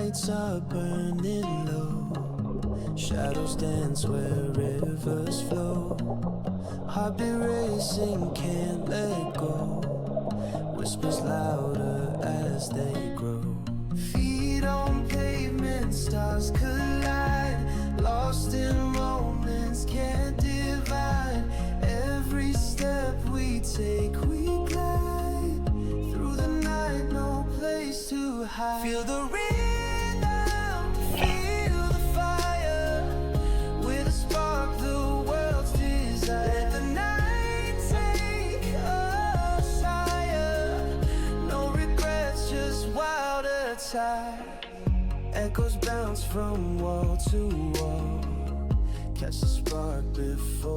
lights are burning low, shadows dance where rivers flow. Heartbeat racing, can't let go, whispers louder as they grow. Feet on pavement, stars collide, lost in moments, can't divide. Every step we take, we glide through the night, no place to hide. Feel the rhythm, feel the fire, with a spark the world's desire. Let the night take us higher, no regrets, just wilder tide. Echoes bounce from wall to wall, catch the spark before